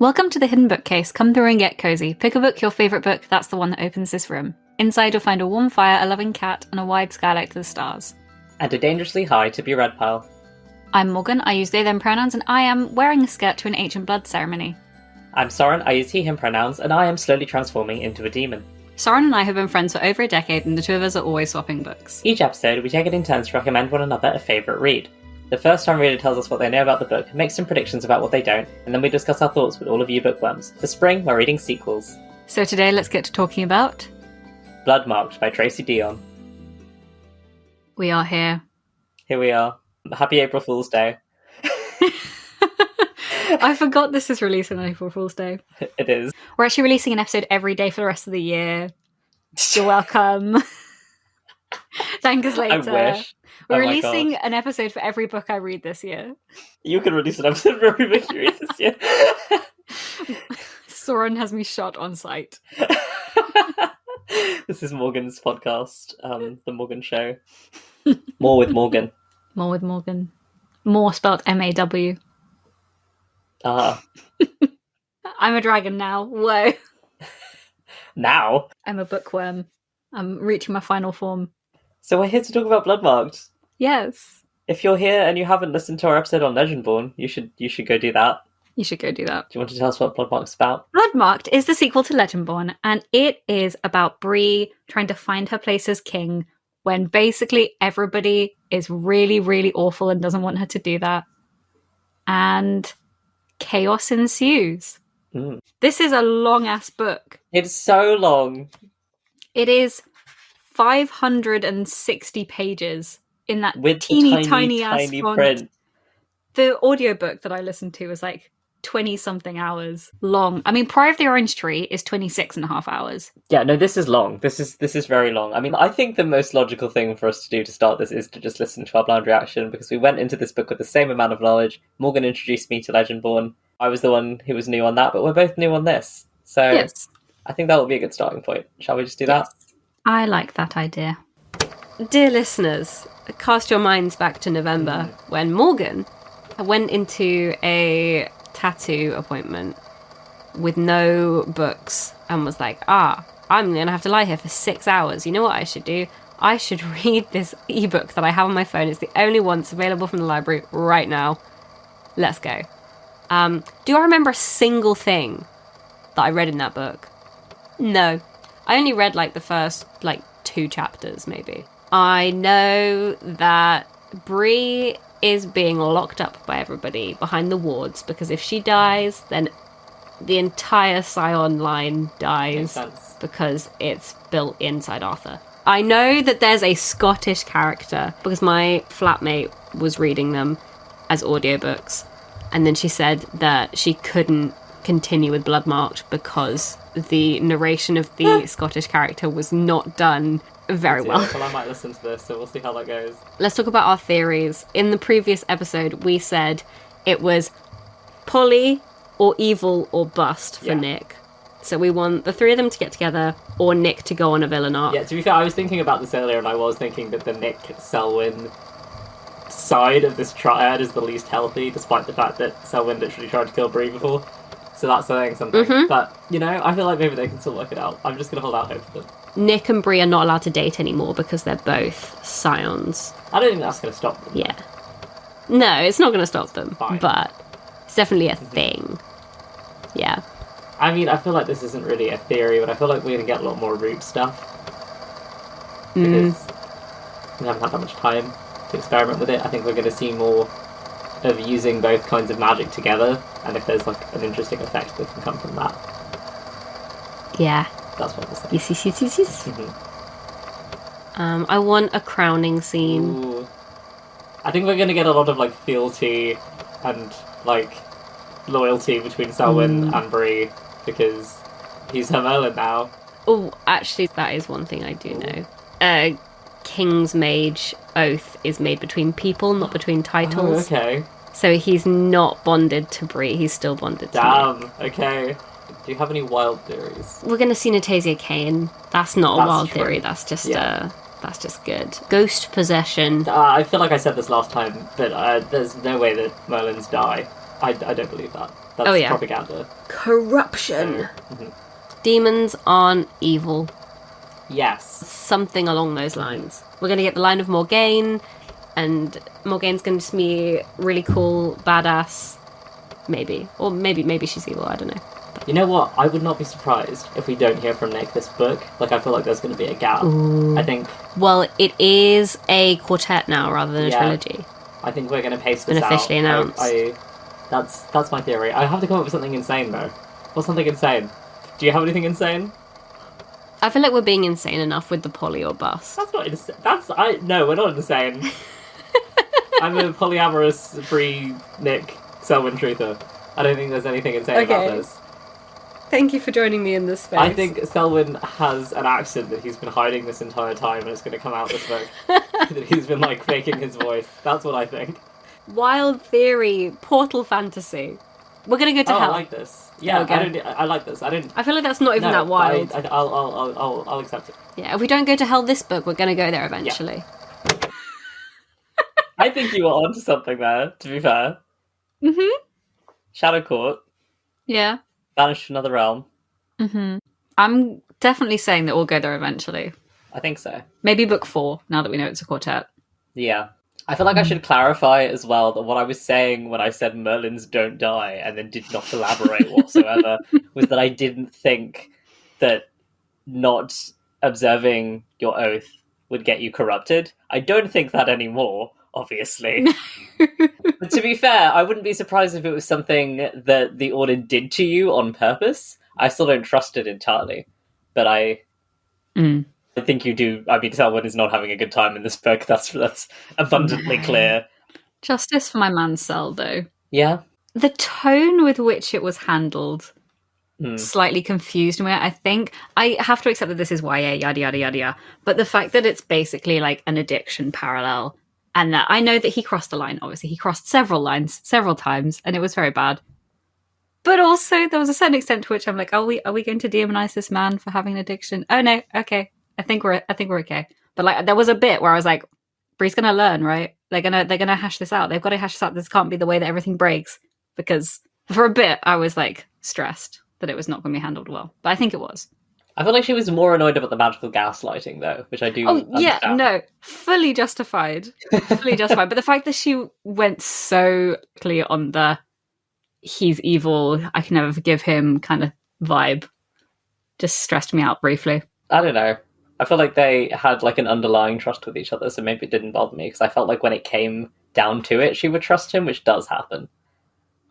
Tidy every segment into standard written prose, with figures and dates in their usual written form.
Welcome to the Hidden Bookcase. Come through and get cozy. Pick a book, your favourite book, that's the one that opens this room. Inside you'll find a warm fire, a loving cat, and a wide skylight to the stars. And a dangerously high to be red pile. I'm Morgan, I use they them pronouns, and I am wearing a skirt to an ancient blood ceremony. I'm Soren, I use he him pronouns, and I am slowly transforming into a demon. Soren and I have been friends for over a decade, and the two of us are always swapping books. Each episode, we take it in turns to recommend one another a favourite read. The first-time reader tells us what they know about the book, makes some predictions about what they don't, and then we discuss our thoughts with all of you bookworms. For spring, we're reading sequels. So today, let's get to talking about... Bloodmarked by Tracy Deonn. We are here. Here we are. Happy April Fool's Day. I forgot this is releasing on April Fool's Day. It is. We're actually releasing an episode every day for the rest of the year. You're welcome. Thank us later. I wish. We're releasing an episode for every book I read this year. You can release an episode for every book you read this year. Soren has me shot on sight. This is Morgan's podcast, The Morgan Show. More with Morgan. More with Morgan. More spelled M-A-W. Ah. I'm a dragon now. Whoa. Now? I'm a bookworm. I'm reaching my final form. So we're here to talk about Bloodmarked. Yes. If you're here and you haven't listened to our episode on Legendborn, you should go do that. You should go do that. Do you want to tell us what Bloodmarked's about? Bloodmarked is the sequel to Legendborn, and it is about Bree trying to find her place as king when basically everybody is really, really awful and doesn't want her to do that. And chaos ensues. Mm. This is a long-ass book. It's so long. It is 560 pages in that with tiny ass font. Print. The audiobook that I listened to was like 20-something hours long. I mean, Priory of the Orange Tree is 26 and a half hours. Yeah, no, this is long. This is very long. I mean, I think the most logical thing for us to do to start this is to just listen to our blind reaction, because we went into this book with the same amount of knowledge. Morgan introduced me to Legendborn. I was the one who was new on that, but we're both new on this. So yes. I think that will be a good starting point. Shall we just do that? I like that idea. Dear listeners, cast your minds back to November when Morgan went into a tattoo appointment with no books and was like, I'm going to have to lie here for 6 hours. You know what I should do? I should read this ebook that I have on my phone. It's the only one that's available from the library right now. Let's go. Do I remember a single thing that I read in that book? No. I only read the first 2 chapters maybe. I know that Bree is being locked up by everybody behind the wards, because if she dies, then the entire Scion line dies because it's built inside Arthur. I know that there's a Scottish character because my flatmate was reading them as audiobooks, and then she said that she couldn't continue with Bloodmarked because the narration of the Scottish character was not done very well. Well, I might listen to this, so we'll see how that goes. Let's talk about our theories. In the previous episode, we said it was Polly or evil or bust for Nick. So we want the three of them to get together, or Nick to go on a villain arc. Yeah, to be fair, I was thinking about this earlier, and I was thinking that the Nick Selwyn side of this triad is the least healthy, despite the fact that Selwyn literally tried to kill Bree before. So that's saying something. Mm-hmm. But, I feel like maybe they can still work it out. I'm just going to hold out hope for them. Nick and Bree are not allowed to date anymore because they're both scions. I don't think that's going to stop them. Yeah. No, it's not going to stop them. Fine. But it's definitely a thing. Yeah. I mean, I feel like this isn't really a theory, but I feel like we're going to get a lot more root stuff. Because we haven't had that much time to experiment with it. I think we're going to see more of using both kinds of magic together, and if there's an interesting effect that can come from that. Yeah. That's what we'll say. Yes. I want a crowning scene. Ooh. I think we're going to get a lot of fealty and loyalty between Selwyn and Bree, because he's her Merlin now. Oh, actually, that is one thing I do know. King's Mage oath is made between people, not between titles. Oh, okay. So he's not bonded to Bree, he's still bonded to Nick. Okay. Do you have any wild theories? We're going to see Natasia Kane. That's not a wild theory, that's just good. Ghost possession. I feel like I said this last time, but there's no way that Merlins die. I don't believe that. That's propaganda. Corruption. Mhm. Demons aren't evil. Yes. Something along those lines. We're going to get the line of Morgaine, and Morgaine's going to be really cool, badass. Maybe. Or maybe she's evil, I don't know. You know what? I would not be surprised if we don't hear from Nick this book. Like, I feel like there's going to be a gap. Ooh. I think... Well, it is a quartet now rather than a trilogy. I think we're going to pace this been officially announced. That's my theory. I have to come up with something insane, though. What's something insane? Do you have anything insane? I feel like we're being insane enough with the poly or bust. That's not insane. No, we're not insane. I'm a polyamorous, pre-Nick Selwyn truther. I don't think there's anything insane about this. Thank you for joining me in this space. I think Selwyn has an accent that he's been hiding this entire time, and it's going to come out this book. That he's been, like, faking his voice. That's what I think. Wild theory, portal fantasy. We're going to go to hell. I like this. Yeah, I like this. I feel like that's not even that wild. I'll accept it. Yeah, if we don't go to hell this book, we're going to go there eventually. Yeah. I think you were onto something there, to be fair. Mm-hmm. Shadow Court. Yeah. Banished to another realm. Mm-hmm. I'm definitely saying that we'll go there eventually. I think so. Maybe book 4, now that we know it's a quartet. Yeah. I feel like I should clarify as well that what I was saying when I said Merlins don't die and then did not elaborate whatsoever was that I didn't think that not observing your oath would get you corrupted. I don't think that anymore, obviously. But to be fair, I wouldn't be surprised if it was something that the Order did to you on purpose. I still don't trust it entirely. But I think you do. I mean, Selwyn is not having a good time in this book. That's abundantly clear. Justice for my man Sel, though. Yeah? The tone with which it was handled slightly confused me, I think. I have to accept that this is YA, yada, yada, yada, yada. But the fact that it's basically like an addiction parallel, and that I know that he crossed the line, obviously. He crossed several lines, several times, and it was very bad. But also, there was a certain extent to which I'm like, are we going to demonize this man for having an addiction? Oh no, okay. I think we're okay. But like, there was a bit where I was like, Bree's gonna learn, right? They're gonna hash this out. They've got to hash this out. This can't be the way that everything breaks. Because for a bit, I was like stressed that it was not going to be handled well. But I think it was. I feel like she was more annoyed about the magical gaslighting, though, which I do understand. Yeah, no, fully justified. Fully justified. But the fact that she went so clear on the he's evil, I can never forgive him kind of vibe just stressed me out briefly. I don't know. I feel like they had like an underlying trust with each other, so maybe it didn't bother me, because I felt like when it came down to it, she would trust him, which does happen.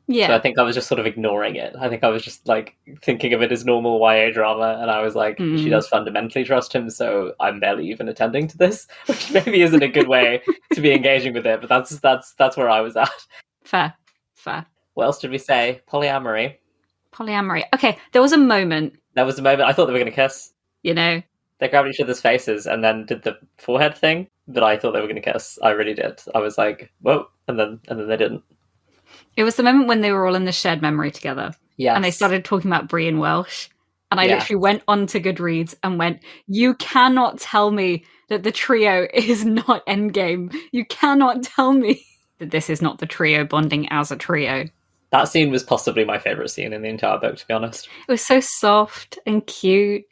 Yeah. So I think I was just sort of ignoring it. I think I was just like thinking of it as normal YA drama, and I was like, she does fundamentally trust him, so I'm barely even attending to this, which maybe isn't a good way to be engaging with it, but that's where I was at. Fair. What else did we say? Polyamory. Okay, there was a moment. I thought they were going to kiss. You know? They grabbed each other's faces and then did the forehead thing, but I thought they were going to kiss. I really did. I was like, whoa, and then they didn't. It was the moment when they were all in the shared memory together. Yes. And they started talking about Bree in Welsh. And I literally went onto Goodreads and went, you cannot tell me that the trio is not Endgame. You cannot tell me that this is not the trio bonding as a trio. That scene was possibly my favourite scene in the entire book, to be honest. It was so soft and cute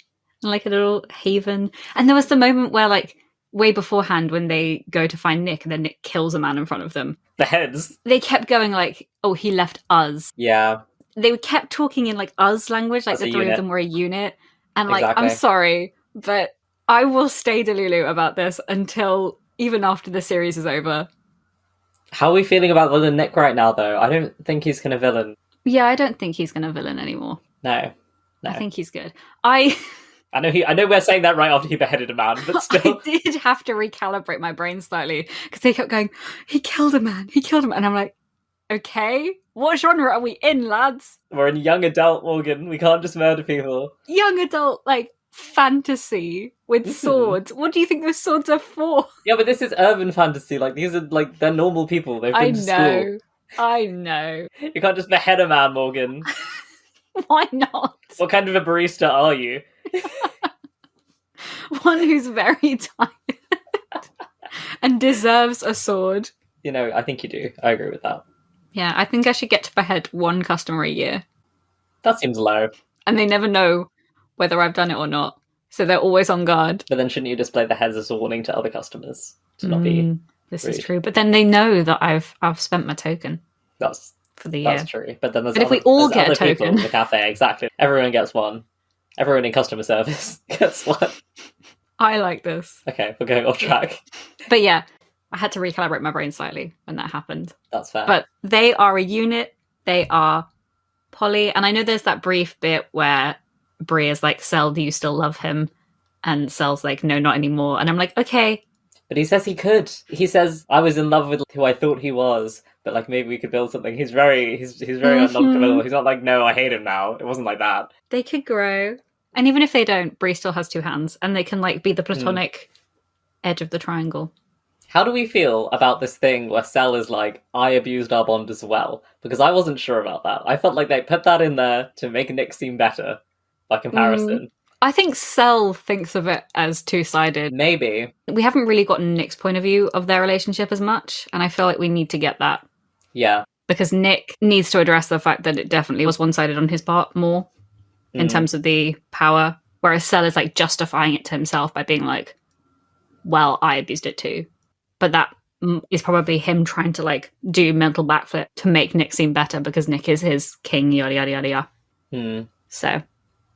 and like a little haven. And there was the moment where, like, way beforehand when they go to find Nick and then Nick kills a man in front of them. The heads. They kept going like, oh, he left us. Yeah. They kept talking in like us language, like the three of them were a unit. And like, I'm sorry, but I will stay Delulu about this until even after the series is over. How are we feeling about villain Nick right now, though? I don't think he's going to villain. Yeah, I don't think he's going to villain anymore. No. I think he's good. I know we're saying that right after he beheaded a man, but still. I did have to recalibrate my brain slightly because they kept going, he killed a man. And I'm like, okay, what genre are we in, lads? We're in young adult, Morgan. We can't just murder people. Young adult, like, fantasy with swords. What do you think those swords are for? Yeah, but this is urban fantasy. Like, these are, like, they're normal people. They've been to school. I know. You can't just behead a man, Morgan. Why not? What kind of a barista are you? One who's very tired and deserves a sword. You know, I think you do. I agree with that. Yeah, I think I should get to behead one customer a year. That seems low. And they never know whether I've done it or not. So they're always on guard. But then shouldn't you display the heads as a warning to other customers to not be This rude? is true. But then they know that I've spent my token That's for the year. That's true. But then there's But if we all get a other people token. in the cafe, exactly. Everyone gets one. Everyone in customer service gets one. I like this. Okay, we're going off track. But yeah, I had to recalibrate my brain slightly when that happened. That's fair. But they are a unit. They are Polly. And I know there's that brief bit where Bree is like, Cell, do you still love him? And Cell's like, no, not anymore. And I'm like, okay. But he says he could. He says, I was in love with who I thought he was, but like maybe we could build something. He's very non-committal. He's not like, no, I hate him now. It wasn't like that. They could grow. And even if they don't, Bree still has two hands, and they can like be the platonic edge of the triangle. How do we feel about this thing where Cell is like, I abused our bond as well? Because I wasn't sure about that. I felt like they put that in there to make Nick seem better by comparison. I think Cell thinks of it as two-sided. Maybe. We haven't really gotten Nick's point of view of their relationship as much, and I feel like we need to get that. Yeah. Because Nick needs to address the fact that it definitely was one-sided on his part more in terms of the power, whereas Cell is like justifying it to himself by being like, well, I abused it too. But that is probably him trying to like do mental backflip to make Nick seem better because Nick is his king, yada yada yada yada. So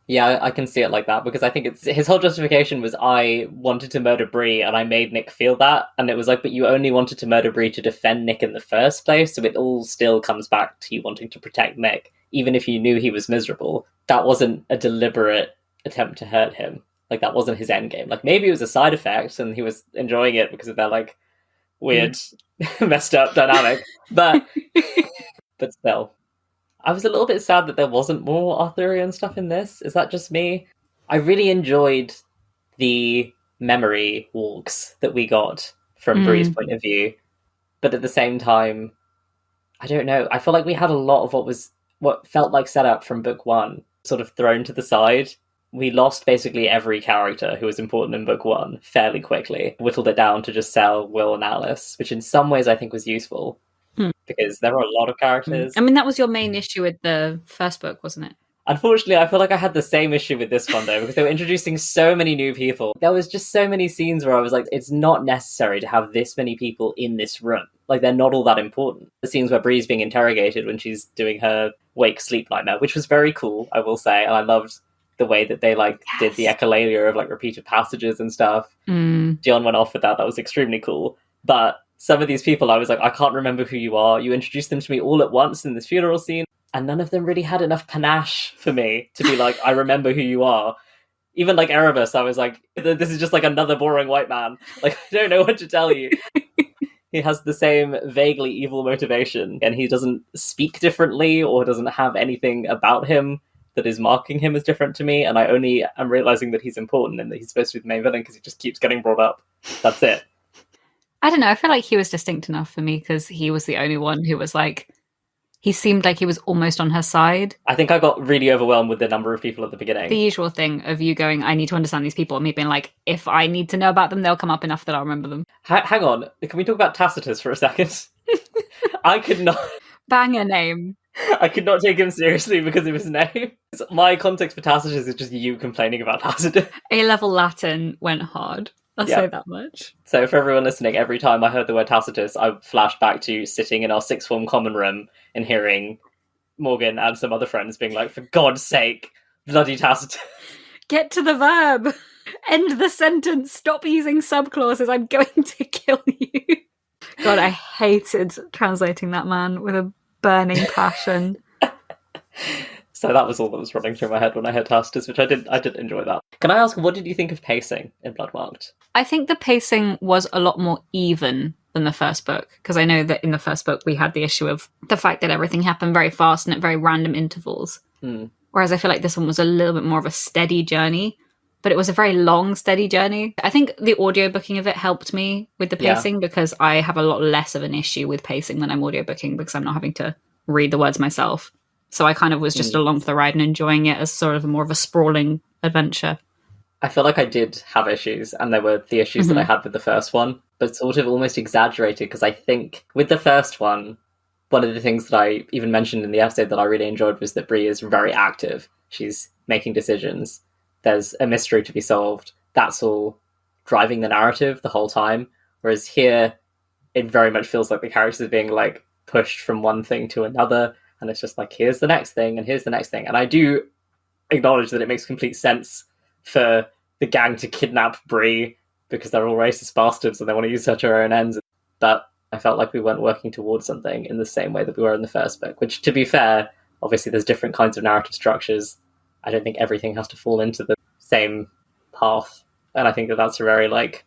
yeah, I can see it like that, because I think it's his whole justification was, I wanted to murder Bree and I made Nick feel that, and it was like, but you only wanted to murder Bree to defend Nick in the first place, so it all still comes back to you wanting to protect Nick, even if you knew he was miserable. That wasn't a deliberate attempt to hurt him. Like, that wasn't his end game. Like, maybe it was a side effect and he was enjoying it because of their like weird messed up dynamic, but still. I was a little bit sad that there wasn't more Arthurian stuff in this. Is that just me? I really enjoyed the memory walks that we got from Bree's point of view. But at the same time, I don't know. I feel like we had a lot of what felt like setup from book one sort of thrown to the side. We lost basically every character who was important in book one fairly quickly. Whittled it down to just Cell, Will, and Alice, which in some ways I think was useful. Because there were a lot of characters. I mean, that was your main issue with the first book, wasn't it? Unfortunately, I feel like I had the same issue with this one, though, because they were introducing so many new people. There was just so many scenes where I was like, it's not necessary to have this many people in this room. Like, they're not all that important. The scenes where Bree's being interrogated when she's doing her wake-sleep nightmare, which was very cool, I will say, and I loved the way that they, like, did the echolalia of, like, repeated passages and stuff. Deonn went off with that. That was extremely cool. But some of these people, I was like, I can't remember who you are. You introduced them to me all at once in this funeral scene, and none of them really had enough panache for me to be like, I remember who you are. Even like Erebus, I was like, this is just like another boring white man. Like, I don't know what to tell you. He has the same vaguely evil motivation, and he doesn't speak differently or doesn't have anything about him that is marking him as different to me, and I only am realizing that he's important and that he's supposed to be the main villain because he just keeps getting brought up. That's it. I don't know. I feel like he was distinct enough for me because he was the only one who was like, he seemed like he was almost on her side. I think I got really overwhelmed with the number of people at the beginning. The usual thing of you going, I need to understand these people, and me being like, if I need to know about them, they'll come up enough that I'll remember them. Hang on. Can we talk about Tacitus for a second? I could not... Banger name. I could not take him seriously because of his name. My context for Tacitus is just you complaining about Tacitus. A-level Latin went hard. I'll say that much. So for everyone listening, every time I heard the word Tacitus, I flashed back to sitting in our sixth form common room and hearing Morgan and some other friends being like, for God's sake, bloody Tacitus. Get to the verb. End the sentence. Stop using subclauses. I'm going to kill you. God, I hated translating that man with a burning passion. So that was all that was running through my head when I heard Tacitus, which I did enjoy that. Can I ask, what did you think of pacing in Bloodmarked? I think the pacing was a lot more even than the first book, because I know that in the first book we had the issue of the fact that everything happened very fast and at very random intervals. Whereas I feel like this one was a little bit more of a steady journey, but it was a very long, steady journey. I think the audiobooking of it helped me with the pacing because I have a lot less of an issue with pacing when I'm audiobooking because I'm not having to read the words myself. So I kind of was just along for the ride and enjoying it as sort of more of a sprawling adventure. I feel like I did have issues, and there were the issues that I had with the first one, but sort of almost exaggerated, because I think with the first one, one of the things that I even mentioned in the episode that I really enjoyed was that Bree is very active. She's making decisions. There's a mystery to be solved. That's all driving the narrative the whole time. Whereas here, it very much feels like the characters are being like pushed from one thing to another. And it's just like, here's the next thing and here's the next thing. And I do acknowledge that it makes complete sense for the gang to kidnap Bree because they're all racist bastards and they want to use her to their own ends. But I felt like we weren't working towards something in the same way that we were in the first book, which, to be fair, obviously there's different kinds of narrative structures. I don't think everything has to fall into the same path. And I think that that's a very like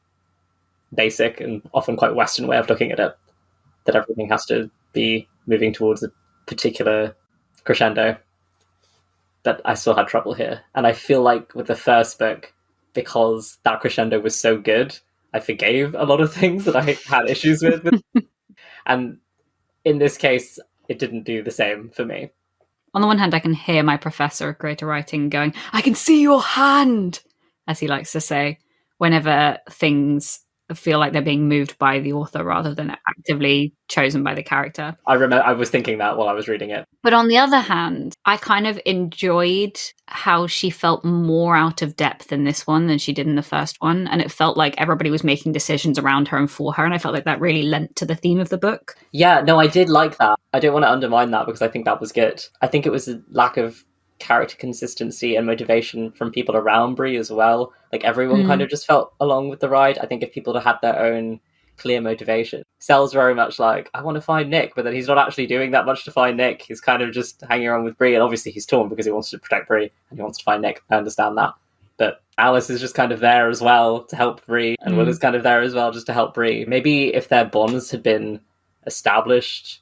basic and often quite Western way of looking at it, that everything has to be moving towards a particular crescendo. But I still had trouble here. And I feel like with the first book, because that crescendo was so good, I forgave a lot of things that I had issues with. And in this case, it didn't do the same for me. On the one hand, I can hear my professor of creative writing going, "I can see your hand," as he likes to say, whenever things feel like they're being moved by the author rather than actively chosen by the character. I remember I was thinking that while I was reading it. But on the other hand, I kind of enjoyed how she felt more out of depth in this one than she did in the first one. And it felt like everybody was making decisions around her and for her. And I felt like that really lent to the theme of the book. Yeah, no, I did like that. I don't want to undermine that because I think that was good. I think it was a lack of character consistency and motivation from people around Bree as well. Like everyone kind of just felt along with the ride. I think if people had had their own clear motivation. Sel's very much like, I want to find Nick, but then he's not actually doing that much to find Nick. He's kind of just hanging around with Bree, and obviously he's torn because he wants to protect Bree and he wants to find Nick. I understand that. But Alice is just kind of there as well to help Bree, and Will is kind of there as well just to help Bree. Maybe if their bonds had been established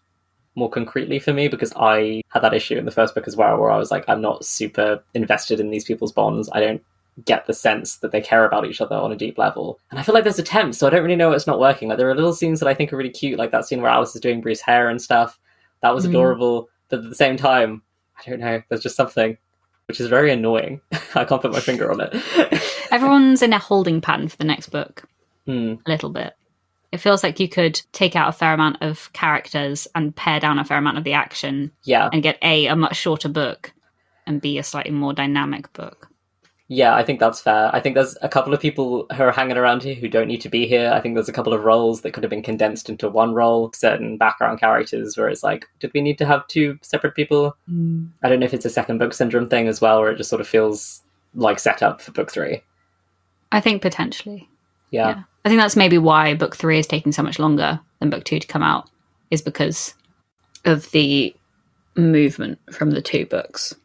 more concretely for me, because I had that issue in the first book as well, where I was like, I'm not super invested in these people's bonds. I don't get the sense that they care about each other on a deep level. And I feel like there's attempts, so I don't really know it's not working. Like there are little scenes that I think are really cute, like that scene where Alice is doing Bree's hair and stuff. That was adorable. But at the same time, I don't know, there's just something which is very annoying. I can't put my finger on it. Everyone's in a holding pattern for the next book. A little bit. It feels like you could take out a fair amount of characters and pare down a fair amount of the action. Yeah. And get a much shorter book and B, a slightly more dynamic book. Yeah, I think that's fair. I think there's a couple of people who are hanging around here who don't need to be here. I think there's a couple of roles that could have been condensed into one role, certain background characters where it's like, did we need to have two separate people? I don't know if it's a second book syndrome thing as well, where it just sort of feels like set up for book 3. I think potentially. Yeah. I think that's maybe why book 3 is taking so much longer than book 2 to come out, is because of the movement from the 2 books,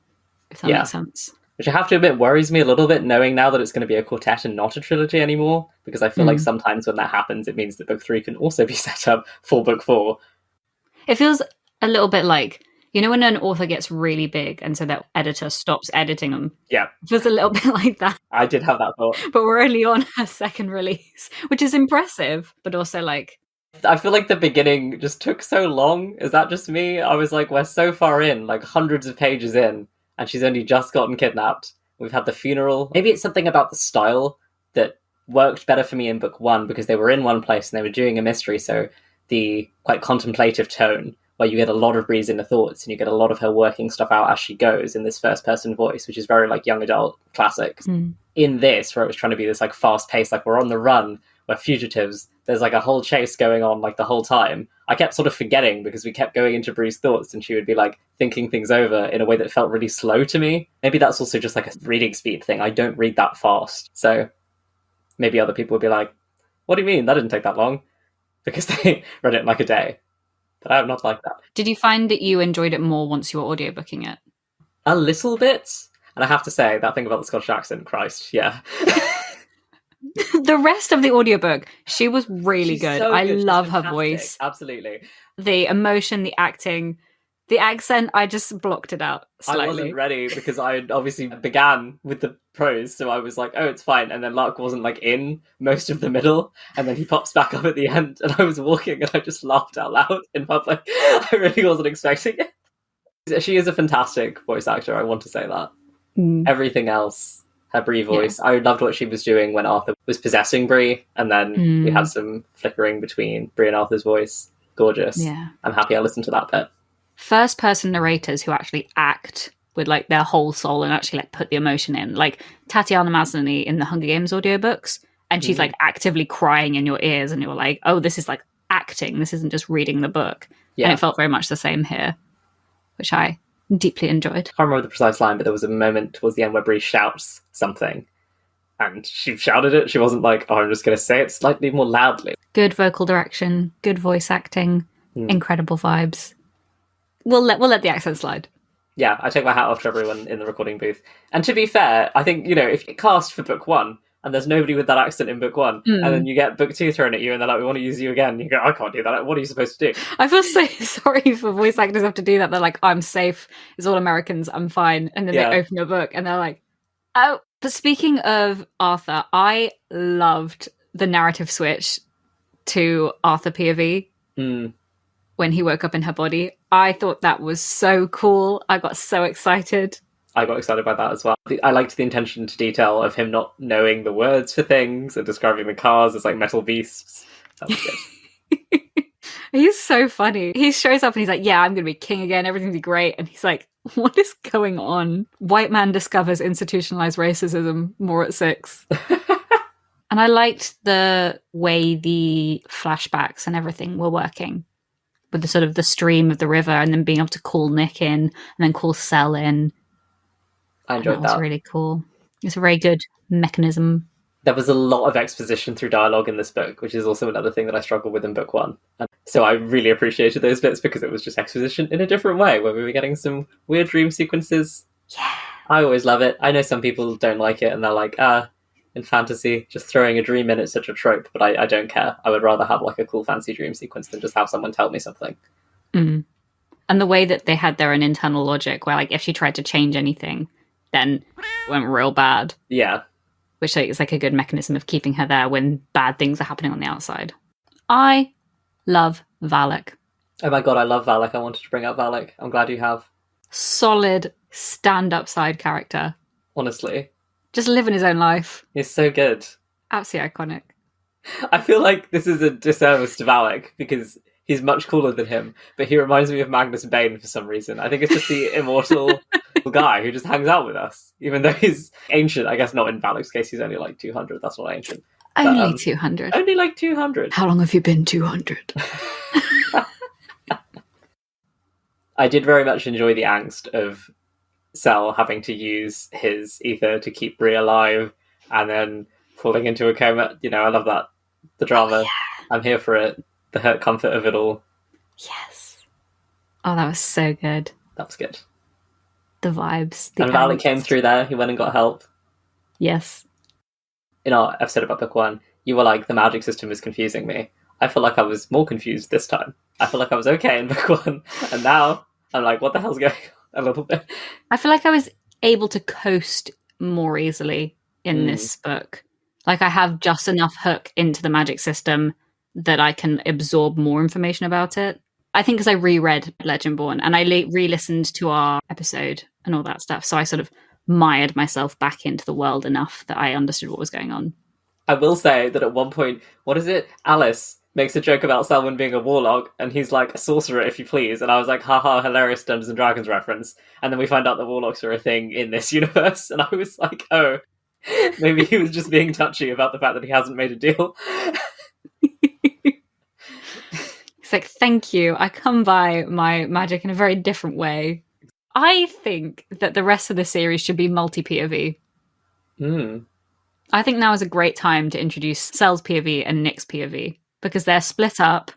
if that makes sense. Which I have to admit worries me a little bit, knowing now that it's going to be a quartet and not a trilogy anymore, because I feel like sometimes when that happens, it means that book 3 can also be set up for book 4. It feels a little bit like, you know, when an author gets really big and so that editor stops editing them? Yeah. It feels a little bit like that. I did have that thought. But we're only on her second release, which is impressive, but also like... I feel like the beginning just took so long. Is that just me? I was like, we're so far in, like hundreds of pages in, and she's only just gotten kidnapped. We've had the funeral. Maybe it's something about the style that worked better for me in book 1, because they were in one place and they were doing a mystery, so the quite contemplative tone, where you get a lot of Bree's inner thoughts and you get a lot of her working stuff out as she goes in this first person voice, which is very like young adult classic. In this, where it was trying to be this like fast paced, like we're on the run, we're fugitives, there's like a whole chase going on like the whole time. I kept sort of forgetting because we kept going into Bree's thoughts and she would be like thinking things over in a way that felt really slow to me. Maybe that's also just like a reading speed thing. I don't read that fast. So maybe other people would be like, what do you mean? That didn't take that long. Because they read it in like a day. But I'm not like that. Did you find that you enjoyed it more once you were audiobooking it? A little bit. And I have to say, that thing about the Scottish accent, Christ, yeah. The rest of the audiobook, she was really good. So I good. love her voice. Absolutely. The emotion, the acting, the accent, I just blocked it out slightly. I wasn't ready because I obviously began with the prose, so I was like, oh, it's fine. And then Lark wasn't like in most of the middle, and then he pops back up at the end, and I was walking and I just laughed out loud in public. I really wasn't expecting it. She is a fantastic voice actor, I want to say that. Everything else, her Bree voice. Yeah. I loved what she was doing when Arthur was possessing Bree, and then we had some flickering between Bree and Arthur's voice. Gorgeous. Yeah. I'm happy I listened to that bit. first-person narrators who actually act with like their whole soul and actually like put the emotion in. Like Tatiana Maslany in the Hunger Games audiobooks, and she's like actively crying in your ears, and you're like, oh, this is like acting. This isn't just reading the book. Yeah. And it felt very much the same here, which I deeply enjoyed. I can't remember the precise line, but there was a moment towards the end where Bree shouts something, and she shouted it. She wasn't like, oh, I'm just going to say it slightly more loudly. Good vocal direction, good voice acting, incredible vibes. We'll let the accent slide. Yeah, I take my hat off to everyone in the recording booth. And to be fair, I think, if you cast for book one and there's nobody with that accent in book one, and then you get book two thrown at you and they're like, we want to use you again, you go, I can't do that. What are you supposed to do? I feel so sorry for voice actors who have to do that. They're like, I'm safe. It's all Americans. I'm fine. And then they open your book and they're like, oh. But speaking of Arthur, I loved the narrative switch to Arthur POV when he woke up in her body. I thought that was so cool. I got so excited. I got excited by that as well. I liked the attention to detail of him not knowing the words for things and describing the cars as like metal beasts. That was good. He's so funny. He shows up and he's like, yeah, I'm going to be king again. Everything's be great. And he's like, what is going on? White man discovers institutionalized racism more at 6. And I liked the way the flashbacks and everything were working with the sort of the stream of the river and then being able to call Nick in and then call Sel in. I enjoyed that. That was really cool. It's a very good mechanism. There was a lot of exposition through dialogue in this book, which is also another thing that I struggled with in book one. And so I really appreciated those bits because it was just exposition in a different way, where we were getting some weird dream sequences. Yeah. I always love it. I know some people don't like it and they're like, in fantasy, just throwing a dream in, it's such a trope, but I don't care. I would rather have like a cool fancy dream sequence than just have someone tell me something. And the way that they had their own internal logic, where like if she tried to change anything, then it went real bad. Yeah. Which is like a good mechanism of keeping her there when bad things are happening on the outside. I love Valak. Oh my god, I love Valak. I wanted to bring up Valak. I'm glad you have. Solid stand-up side character. Honestly. Just living his own life. He's so good. Absolutely iconic. I feel like this is a disservice to Valak because he's much cooler than him, but he reminds me of Magnus Bane for some reason. I think it's just the immortal guy who just hangs out with us, even though he's ancient. I guess not in Valak's case, he's only like 200. That's not ancient. Only 200. Only like 200. How long have you been 200? I did very much enjoy the angst of Sel having to use his ether to keep Bree alive and then falling into a coma. I love that. The drama. Oh, yeah. I'm here for it. The hurt comfort of it all. Yes. Oh, that was so good. That was good. The vibes. And Valak came through there. He went and got help. Yes. In our episode about book one, you were like, the magic system is confusing me. I feel like I was more confused this time. I feel like I was okay in book one. And now I'm like, what the hell's going on? A little bit. I feel like I was able to coast more easily in this book. Like I have just enough hook into the magic system that I can absorb more information about it. I think because I reread Legendborn and I re-listened to our episode and all that stuff. So I sort of mired myself back into the world enough that I understood what was going on. I will say that at one point, what is it? Alice makes a joke about Selwyn being a warlock and he's like, a sorcerer if you please. And I was like, haha, hilarious Dungeons & Dragons reference. And then we find out that warlocks are a thing in this universe. And I was like, oh, maybe he was just being touchy about the fact that he hasn't made a deal. It's like, thank you. I come by my magic in a very different way. I think that the rest of the series should be multi-POV. I think now is a great time to introduce Sel's POV and Nick's POV because they're split up.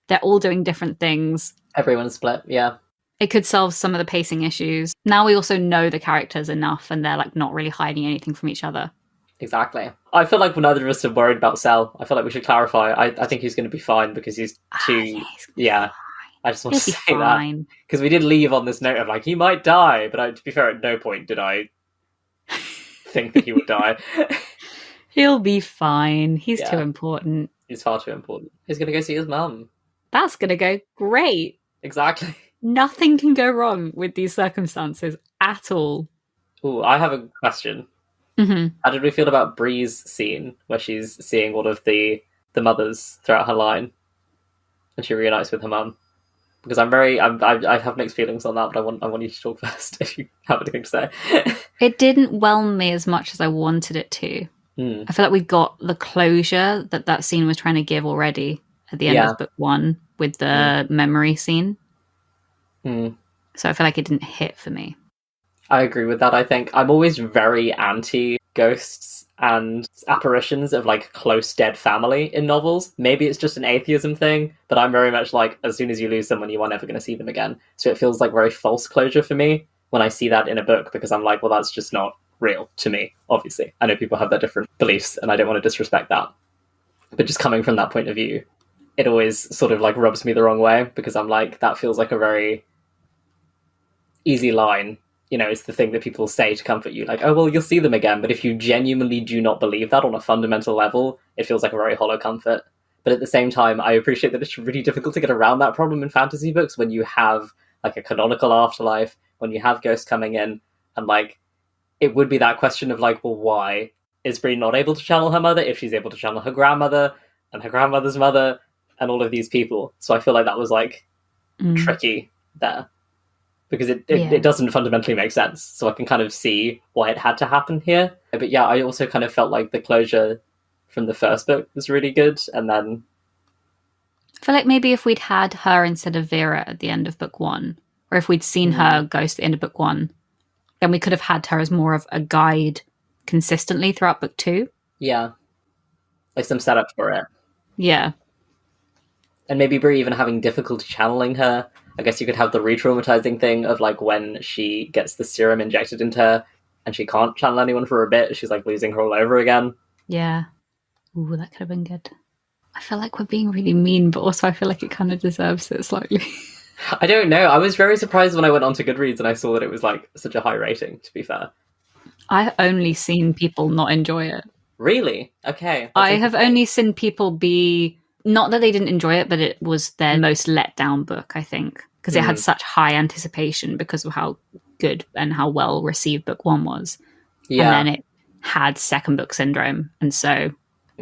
They're all doing different things. Everyone's split, yeah. It could solve some of the pacing issues. Now we also know the characters enough and they're like not really hiding anything from each other. Exactly. I feel like neither of us are worried about Sel. I feel like we should clarify. I think he's going to be fine because he's too... Yeah. I just want to say that. Because we did leave on this note of like, he might die. But to be fair, at no point did I think that he would die. He'll be fine. He's too important. He's far too important. He's going to go see his mum. That's going to go great. Exactly. Nothing can go wrong with these circumstances at all. Ooh, I have a question. Mm-hmm. How did we feel about Bree's scene where she's seeing all of the mothers throughout her line and she reunites with her mum? Because I have mixed feelings on that, but I want you to talk first if you have anything to say. It didn't whelm me as much as I wanted it to. I feel like we got the closure that scene was trying to give already at the end of book 1 with the memory scene. So I feel like it didn't hit for me. I agree with that. I think I'm always very anti ghosts and apparitions of like close dead family in novels. Maybe it's just an atheism thing, but I'm very much like, as soon as you lose someone, you are never going to see them again. So it feels like very false closure for me when I see that in a book, because I'm like, well, that's just not real to me, obviously. I know people have their different beliefs and I don't want to disrespect that. But just coming from that point of view, it always sort of like rubs me the wrong way, because I'm like, that feels like a very easy line. You know, it's the thing that people say to comfort you, like, oh, well, you'll see them again. But if you genuinely do not believe that on a fundamental level, it feels like a very hollow comfort. But at the same time, I appreciate that it's really difficult to get around that problem in fantasy books when you have like a canonical afterlife, when you have ghosts coming in, and like, it would be that question of like, well, why is Bree not able to channel her mother if she's able to channel her grandmother and her grandmother's mother and all of these people? So I feel like that was like tricky there, because it doesn't fundamentally make sense. So I can kind of see why it had to happen here. But yeah, I also kind of felt like the closure from the first book was really good. And then I feel like maybe if we'd had her instead of Vera at the end of book 1, or if we'd seen her ghost at the end of book 1, then we could have had her as more of a guide consistently throughout book 2. Yeah. Like some setup for it. Yeah. And maybe Bree even having difficulty channeling her. I guess you could have the re-traumatizing thing of like when she gets the serum injected into her and she can't channel anyone for a bit, she's like losing her all over again. Yeah. Ooh, that could have been good. I feel like we're being really mean, but also I feel like it kind of deserves it slightly. I don't know. I was very surprised when I went on to Goodreads and I saw that it was like such a high rating, to be fair. I've only seen people not enjoy it. Really? Okay. I have only seen people be... Not that they didn't enjoy it, but it was their most let down book, I think. Because it had such high anticipation because of how good and how well received book 1 was. Yeah. And then it had second book syndrome. And so...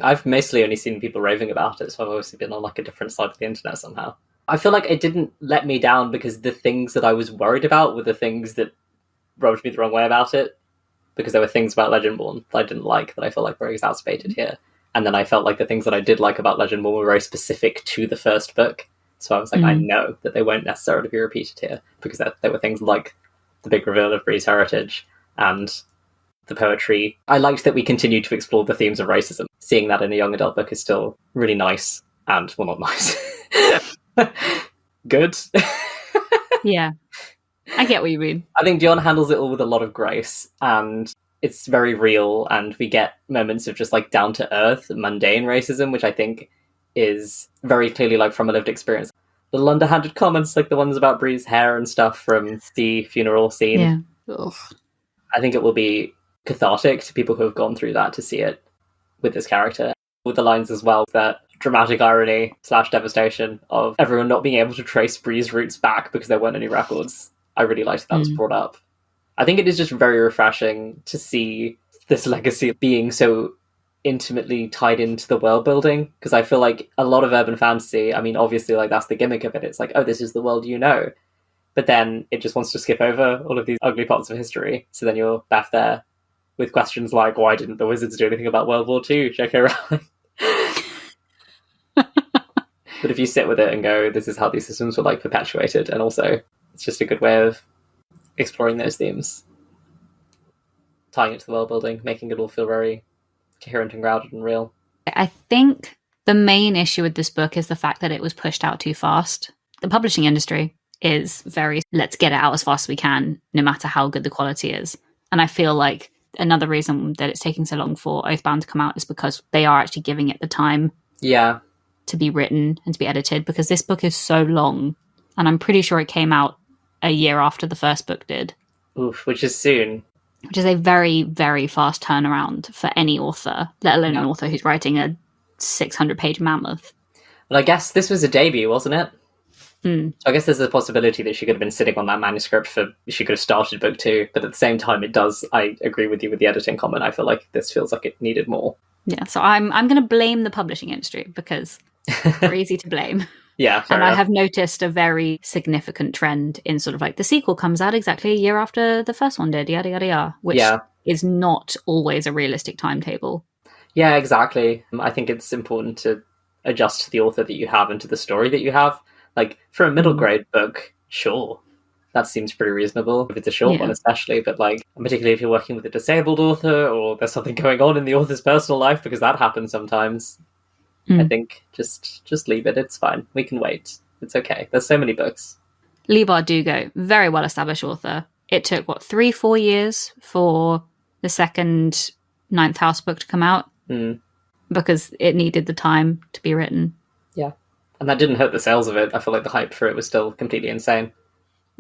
I've mostly only seen people raving about it, so I've obviously been on like a different side of the internet somehow. I feel like it didn't let me down because the things that I was worried about were the things that rubbed me the wrong way about it. Because there were things about Legendborn that I didn't like that I felt like were exacerbated here. And then I felt like the things that I did like about Legendborn were very specific to the first book. So I was like, I know that they won't necessarily be repeated here, because there were things like the big reveal of Bree's heritage and the poetry. I liked that we continued to explore the themes of racism. Seeing that in a young adult book is still really nice, and, well, not nice. Good. Yeah. I get what you mean. I think Deonn handles it all with a lot of grace, and it's very real, and we get moments of just like down-to-earth, mundane racism, which I think is very clearly like from a lived experience. Little underhanded comments like the ones about Bree's hair and stuff from the funeral scene. Yeah. Ugh. I think it will be cathartic to people who have gone through that to see it with this character. With the lines as well, that dramatic irony / devastation of everyone not being able to trace Bree's roots back because there weren't any records. I really liked that was brought up. I think it is just very refreshing to see this legacy being so intimately tied into the world building, because I feel like a lot of urban fantasy, I mean, obviously, like, that's the gimmick of it. It's like, oh, this is the world you know. But then it just wants to skip over all of these ugly parts of history. So then you're back there with questions like, why didn't the Wizards do anything about World War II? J.K. Rowling. But if you sit with it and go, this is how these systems were like perpetuated, and also it's just a good way of exploring those themes, tying it to the world building, making it all feel very coherent and grounded and real. I think the main issue with this book is the fact that it was pushed out too fast. The publishing industry is very, let's get it out as fast as we can, no matter how good the quality is. And I feel like another reason that it's taking so long for Oathbound to come out is because they are actually giving it the time to be written and to be edited, because this book is so long, and I'm pretty sure it came out a year after the first book did. Oof, which is soon. Which is a very, very fast turnaround for any author, let alone an author who's writing a 600-page mammoth. Well, I guess this was a debut, wasn't it? Mm. So I guess there's a possibility that she could have been sitting on that manuscript she could have started book 2, but at the same time I agree with you with the editing comment. I feel like this feels like it needed more. Yeah, so I'm going to blame the publishing industry, because they're easy to blame. Yeah, fair And enough. I have noticed a very significant trend in sort of like the sequel comes out exactly a year after the first one did, yada, yada, yada, which is not always a realistic timetable. Yeah, exactly. I think it's important to adjust to the author that you have and to the story that you have. Like, for a middle grade book, sure, that seems pretty reasonable, if it's a short one especially, but like, particularly if you're working with a disabled author or there's something going on in the author's personal life, because that happens sometimes. I think just leave it. It's fine. We can wait. It's okay. There's so many books. Leigh Bardugo, very well-established author. It took, 3-4 years for the second Ninth House book to come out because it needed the time to be written. Yeah. And that didn't hurt the sales of it. I feel like the hype for it was still completely insane.